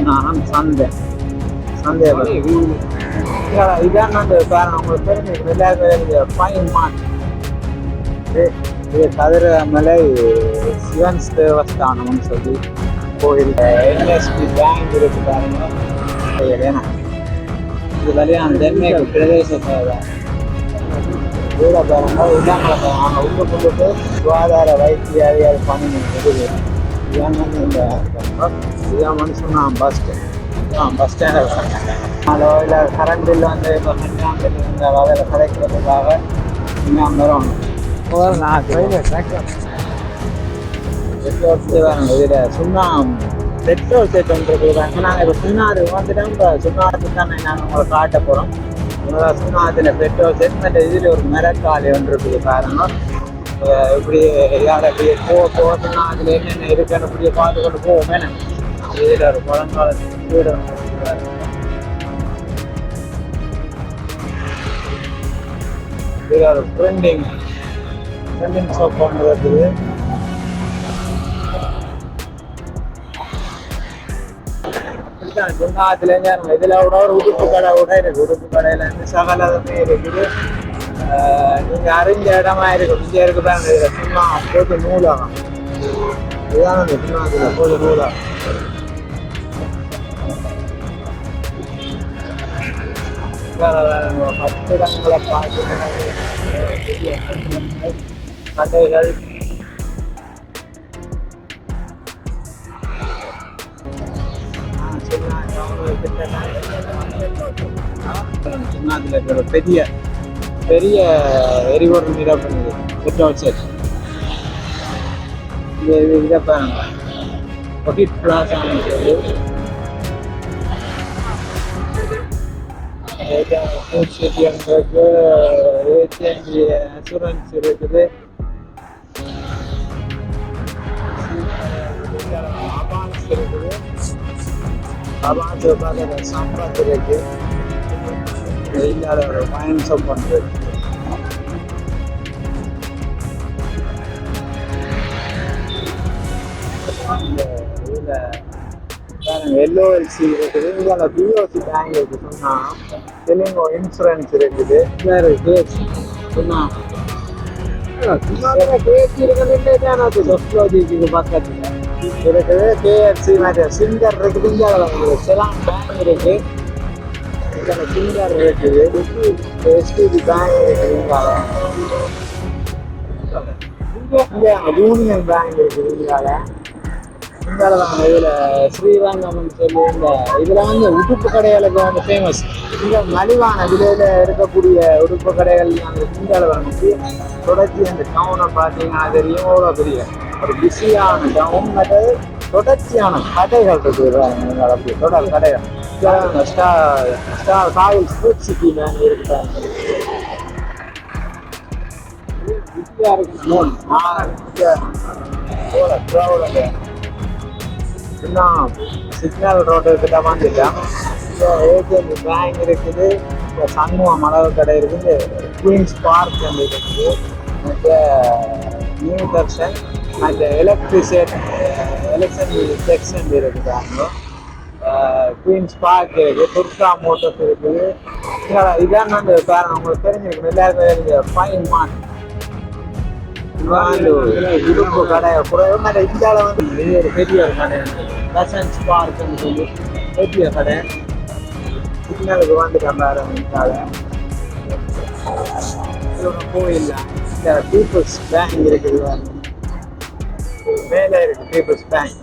நான் சந்தை சந்தையை இதான் அந்த காரணம் உங்களுக்கு தெரிஞ்சுக்கணும் எல்லாருக்கும் ஃபைன் மார்க் இது கதிரமலை சிவன்ஸ் தேவஸ்தானம்னு சொல்லி கோயில் என்எஸ்பி பேங்க் இருக்கு பாருங்க இது வழியாக தென்மேற்கு பிரதேச வீட பாருங்க இதாங்களை பாருங்க உள்ள கொண்டுட்டு சுகாதார வைத்திய அதிகாரி பணி இருக்குது இதான் இந்த இதான் மனுஷன் பஸ் ஸ்டாண்ட் பஸ் ஸ்டாண்ட் அதோ இல்லை கரண்ட் பில் வந்து இப்போ கண்ணாம் பில் இந்த வகையில் கிடைக்கிறதுக்காக இன்னும் வரும் நான் இதில் சுண்ணா பெட்ரோல் சேர்த்து வந்துருக்குறாங்க நாங்கள் இப்போ சுண்ணாறு வந்துட்டோம் இப்போ சுண்ணாத்துக்கு தான் நாங்கள் உங்களை காட்ட போகிறோம் சுண்ணாத்தில் பெட்ரோல் சேர்த்து மற்ற இதில் ஒரு மரக்காலி ஒன்று இருக்குது பாருங்க இப்படி யாரை இப்படி போக சுண்ணாத்தில் என்னென்ன இருக்குன்னு இப்படியே பார்த்து கொண்டு போவோம் வேணும் இதில் ஒரு பழங்காலத்து வீடு இதில் ஒரு ப்ரிண்டிங் ஷாப் ஒன்று இருக்குது சுண்ணாத்துலேருந்து இதில் கூட ஒரு உடுப்பு கடை கூட இருக்குது உடுப்பு கடையிலேருந்து சகலதுமே இருக்குது நீங்கள் அறிஞ்ச இடமா இருக்கும் இங்கே இருக்கு பாருங்க இதில் சுண்ணா போட்டு நூலாகும் இதுதான் அந்த சுண்ணாத்தில் போட்டு நூலாகும் கட்டிடங்களை பார்த்து கடைகள் சுண்ணாத்துல இருக்கிற பெரிய பெரிய எரிபொருள் நிரப்புறது பெட்ரோல் செட் இதை பாருங்க பொக்கிட் பிளாசா இருக்கு அசூரன்ஸ் இருக்குது அபான்ஸ் இருக்குது அபான்ஸ் பார்த்து சம்பத் இருக்கு இல்லாத ஒரு பயன் ஷாப் பண்ணுறது எல்ஓஎல்சி இருக்குது இதில் பிஓசி பேங்க் இருக்குது சொன்னால் தெலுங்கு இன்சூரன்ஸ் இருக்குது இருக்குது சொன்னால் பேசி இருக்குது சொஸ்லோஜிக்கு பக்கத்தில் இருக்குது கேஎஃப்சி மாதிரி சிங்கர் இருக்குது இங்கே செலான் பேங்க் இருக்குது இதில் சிங்கர் இருக்குது எஸ்டிபி பேங்க் இருக்குது இங்கே யூனியன் பேங்க் இருக்குது இதில் ஸ்ரீரங்கம்னு சொல்லி இந்த இதில் வந்து உடுப்பு கடைகளுக்கு வந்து ஃபேமஸ் இங்கே மலிவான விலையில் இருக்கக்கூடிய உடுப்பு கடைகள் அந்த இந்தியாவில் வந்து தொடர்ச்சி அந்த டவுனை பார்த்தீங்கன்னா தெரியும் எவ்வளோ பெரிய ஒரு பிஸியான டவுன் மற்றது தொடர்ச்சியான கடைகள் இருக்குது அப்படி தொடர் கடைகள் star coil sports city man இருக்கிறாங்க பிஸியாக இருக்கு இன்னும் சிக்னல் ரோடு கிட்ட வந்துட்டோம் ஏஜென்ட் பேங்க் இருக்குது இப்போ சண்முகம் அளவு கடை இருக்குது குயின்ஸ் பார்க் வந்து இருக்குது மற்ற நியூ தர்ஷன் மற்ற எலக்ட்ரிசிட்டி செக்ஷன் இருக்குது அங்கே குயின்ஸ் பார்க் இருக்குது துர்கா மோட்டர்ஸ் இருக்குது இதான் வந்து காரணம் உங்களுக்கு தெரிஞ்சிருக்கணும் எல்லாருக்கும் ஃபைன் மார்க் உடுப்பு கடை குறைவு மாதிரி இந்தியாவில் வந்து இது ஒரு பெரிய ஒரு கடை லசன்ஸ் பார்க்குன்னு சொல்லி பெரிய கடை சிக்னலுக்கு வந்துட்டேன் பாரு இந்தியாவில் கோயில் இந்த பீப்புள்ஸ் பேங்க் இருக்குது மேலே இருக்குது பீப்புள்ஸ் பேங்க்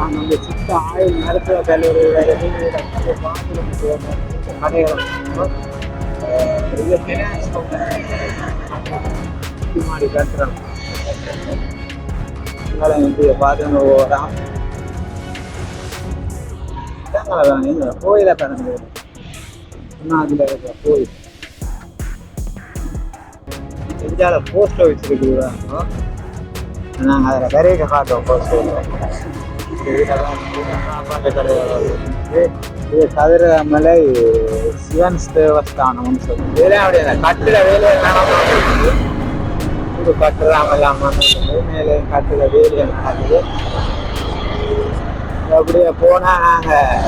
நம்ம சித்த ஆயில் மருத்துவ கல்லூரி கடைகள் மாடி கட்டுறோம் பார்த்து போகிறான் கோயிலை பிறந்து அதில் இருக்கிற கோயில் இந்தியாவில் போஸ்ட் ஆஃபீஸ் இருக்குறாங்க நாங்கள் அதில் விரைக்க காட்டுவோம் போஸ்ட் சாப்பாட்டு கடைகள் இது கதிரமலை சிவன்ஸ் தேவஸ்தானம்னு சொல்லி வேலை அப்படியே கட்டிட வேலையை வீடு கட்டுறாம இல்லாமல் மேலே கட்டுற வேலையை காட்டுது. அப்படியே போனால் நாங்கள்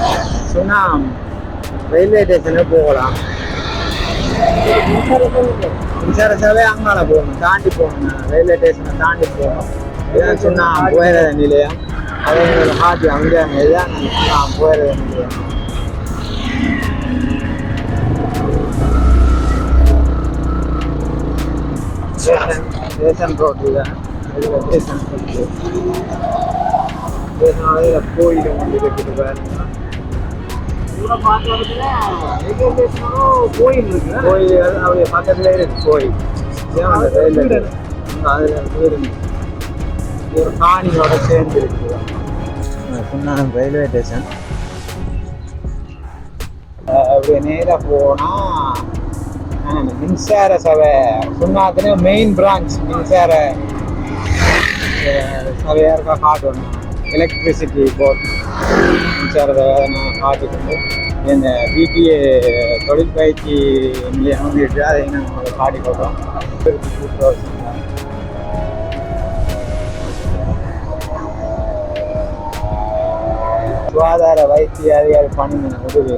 சுனாம் ரயில்வே ஸ்டேஷனுக்கு போகலாம். மின்சார சேவை அங்கால போகணும், தாண்டி போகணும், ரயில்வே ஸ்டேஷனை தாண்டி போகணும். இதுதான் சுனாம் போயிடுற நிலையம். அதே ஹாட்டி அங்கே இதுதான் சுனாம் போயிடுற நிலையம். ஸ்டேஷன் ரோட்டு தான் ஸ்டேஷன் ரோட்டு. கோயில் வந்து இருக்குது பாருங்க. கோயில் இருக்கு, கோயில் அப்படியே பக்கத்துல இருக்கு கோயில். அதுல வீடு ஒரு காணியோட சேர்ந்து இருக்குது. சுன்னாம் ரயில்வே ஸ்டேஷன். அப்படியே நேராக போனா மின்சார சபை சுண்ணாத்துல மெயின் பிரான்ச் மின்சார சபையாக இருக்கா காட்டணும். எலக்ட்ரிசிட்டி போர்ட் மின்சார சபை நான் காட்டிக்கொண்டு இந்த பிடிஏ தொழில் பயிற்சி நிலையம் வந்து இருக்குது. அதை நாங்கள் காட்டிக்கொள்கிறோம். சுகாதார வைத்திய அதிகாரி பணி உதவி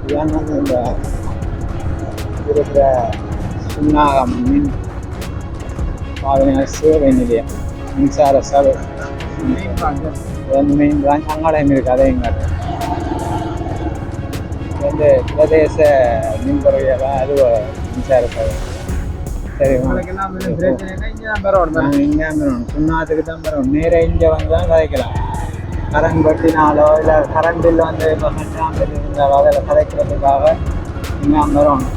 இதுதான் வந்து இந்த இருக்கிற சுன்னாகம் மின் பாவனை சேவை நிலையம் மின்சார சபை மெயின் பிரான்ச் அங்காலயம் இருக்குது. அதையும் காட்டு வந்து பிரதேச மின்பறவையெல்லாம் அது மின்சார சபை. சரிம்மா, இங்கே சுண்ணாத்துக்கு தான் பெறணும். நேராக இங்கே வந்து தான் கதைக்கலாம். கரண்ட் பட்டினாலோ இல்லை கரண்ட் பில் வந்து இப்போ கட்டாமல் இருந்தாலோ அதில் கதைக்கிறதுக்காக இங்கே வரணும்.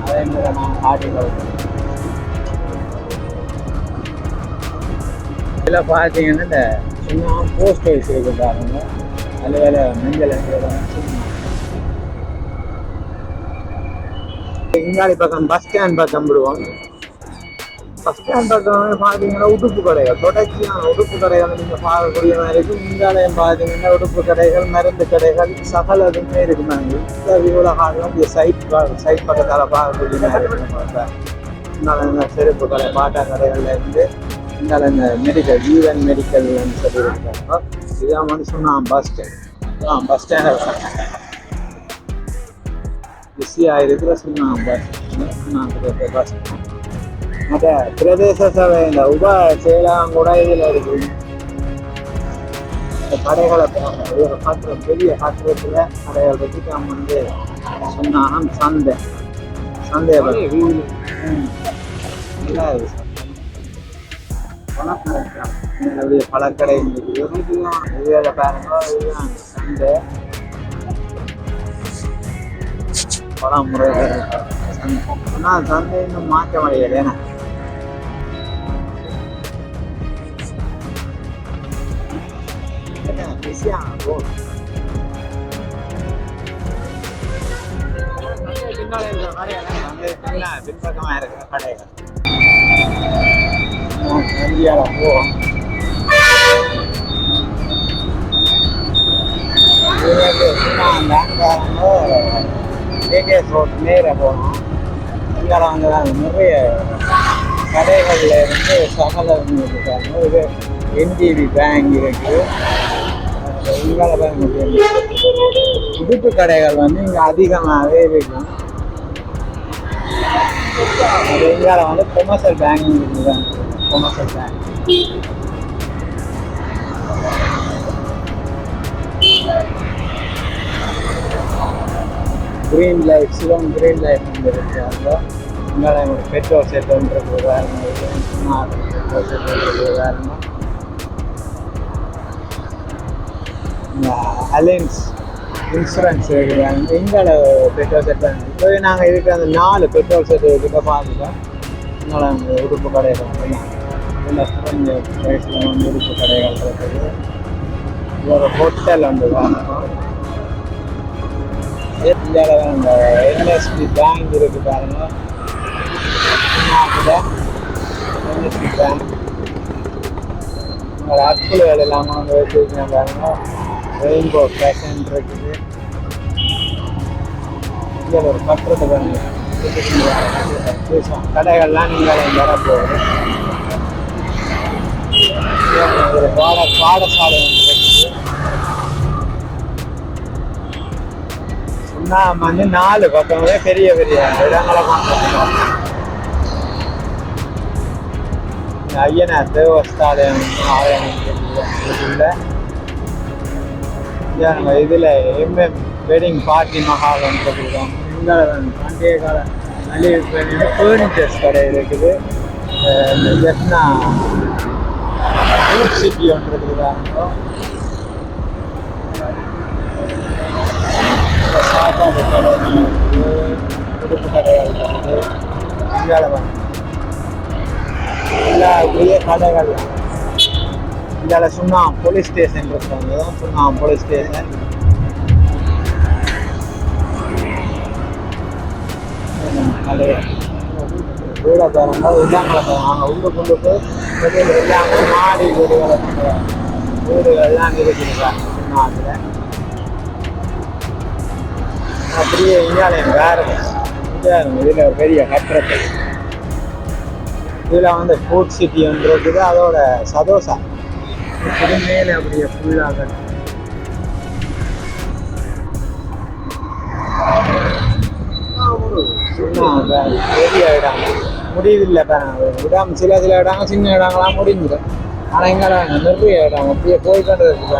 அதே மாதிரி நான் காட்டி கொடுக்குறேன். இதில் பார்த்தீங்கன்னா இந்த சும்மா போஸ்ட் ஆஃபீஸ் இருக்கு பாருங்க. அதில் வேலை மஞ்சள் இங்காளி பக்கம் பஸ் ஸ்டாண்ட் பக்கம் விடுவோம். பஸ் ஸ்டாண்ட் பக்கம் பார்த்தீங்கன்னா உடுப்பு கடைகள், தொடர்ச்சியான உடுப்பு கடைகள் நீங்கள் பார்க்கக்கூடிய மாதிரி இருக்கும். இங்காலயம் பார்த்தீங்கன்னா உடுப்பு கடைகள், மருந்து கடைகள், சகல எதுவுமே இருக்குமாங்க. இந்த இவ்வளோ காலம் சைட் பக்கத்தால் பார்க்கக்கூடிய மாதிரி இருக்கும். இங்கால செருப்பு கடை, பாட்டா கடைகள்ல இருந்து இங்கால இந்த மெடிக்கல் ஜீவன் மெடிக்கல்னு சொல்லி இருக்காங்க. இதான் வந்து சொன்னால் பஸ் ஸ்டாண்ட். பஸ் ஸ்டாண்ட் பிஸியாக இருக்கிற சொன்னாங்க பஸ். மற்ற பிரதேச சபை இந்த உப செயலகம் கூட இதில் இருக்குது. இந்த கடைகளை ஒரு கட்டுறம், பெரிய கட்டுறத்தில் கடைகளை பற்றி நம்ம வந்து சொன்னாங்க. சந்தையை பற்றி பழக்கடை இருக்குது. இதில் பாருங்க, இதுதான் சந்தை. பல முறைகள் ஆனால் சந்தை இன்னும் மாற்றம் அடையலை. ஏன்னா பின்பக்கமாக இருக்கிற கடைகள் இந்தியாவில் போவோம். கேகேஎஸ் ரோட் நேராக போகணும். இங்கே வந்து நிறைய கடைகளில் இருந்து சகல இருக்காங்க. இது என்டிபி பேங்க் இருக்குது. இங்கால பேங்க் உடுப்பு கடைகள் வந்து இங்கே அதிகமாகவே இருக்கும். இங்கால வந்து கொமர்ஷியல் பேங்க் இருக்குது. Commercial bank green life, Ceylon green life இருக்குது. அதில் இங்கால பெட்ரோல் செட்டுன்றது உதாரணம், பெட்ரோல் செட்டுன்றது உதாரணம். அலைன்ஸ் இன்சூரன்ஸ் இருக்குது. இங்கால பெட்ரோல் செட் தான். இப்போவே நாங்கள் இருக்கிற அந்த 4 பெட்ரோல் செட்டு கிட்ட பார்த்துட்டோம். இங்கால அந்த உடுப்பு கடைகள் இல்லை குறைஞ்ச வயசில் வந்து உடுப்பு கடைகள் இருக்குது. இது ஒரு ஹோட்டல் வந்து பார்க்கணும். இந்தியாவில் இந்த என்எஸ்பி பேங்க் இருக்குது பாருங்க. என்எஸ்பி பேங்க் உங்களை அக்குழுகள் எல்லாமே வந்து வச்சுருக்கீங்க பாருங்க. ரெயின்போ ஃபேஷன் இருக்குது. இந்தியாவில் ஒரு கட்டுறது பாருங்க. கடைகள்லாம் நீங்கள் வரப்போகுது. பாடசாலை ஒன்று இருக்குது. சுண்ணாம்பு வந்து 4 பக்கமே பெரிய பெரிய இடங்களை பார்க்கலாம். ஐயனார் தேவஸ்தாலயம் நம்ம இதில் எம்எம் வெட்டிங் பார்ட்டி மஹால் வந்துருக்கோம். இங்கே பண்டைய கால மளிகை ஃபர்னிச்சர்ஸ் கடை இருக்குது. ஜெஃப்னா ஃபுட் சிட்டி ஒன்று இருக்குதாங்க. சாப்பாடு கடை உடுப்பு கடைகள் இருக்குது. இந்தியாவில் எல்லா பெரிய கடைகள். இந்தியாவில் சுண்ணாம் போலீஸ் ஸ்டேஷன் இருக்காங்க. சுண்ணாம் போலீஸ் ஸ்டேஷன். வீடை பாருங்கள், இல்லாமலை பாருங்க. உள்ளுக்குள்ளுக்கு வெளியில் எல்லாமே மாடி வீடுகள்லாம் இருக்குதுங்க சுண்ணாத்தில். அப்படியே இந்தியாவிலையும் வேறு இதில் பெரிய கட்டுறது. இதில் வந்து ஃபுட் சிட்டி ஒன்று இருக்குது. அதோட சதோசா இது மேலே அப்படியே ஃபுல்லாக பெரிய இடம் முடியவில்லை பாருங்க. இடம் சில இடங்க சின்ன இடங்கள்லாம் முடிஞ்சிடும். ஆனால் இங்கே நிறைய இடம் அப்படியே போய்கொண்டு இருக்கு.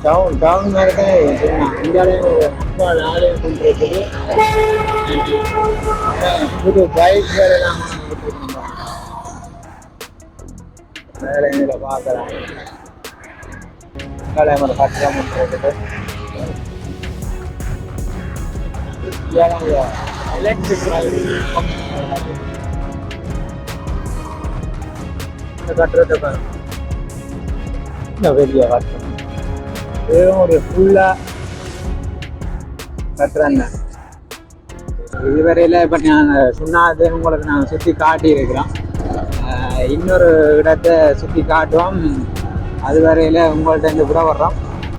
டவுன் மாதிரி தான் சொன்னா. இந்தியாவிலேயும் அப்பால் ஆலயம் கொண்டு இருக்குது. புது பைக் வேலைலாம் வேலை இதில் பார்க்கலாம். கலைமர கட்டிடம் இருக்குது. எலக்ட்ரிக் இந்த கட்டுறதை பாருங்க. இந்த பெரிய கட்டணம் வெறும் ஒரு ஃபுல்லாக கட்டுறேன். இதுவரையில் இப்போ நாங்கள் சொன்னாது உங்களுக்கு நாங்கள் சுற்றி காட்டியிருக்கிறோம். இன்னொரு இடத்தை சுற்றி காட்டுவோம். அது வரையில் உங்கள்கிட்ட இருந்து கூட வர்றோம்.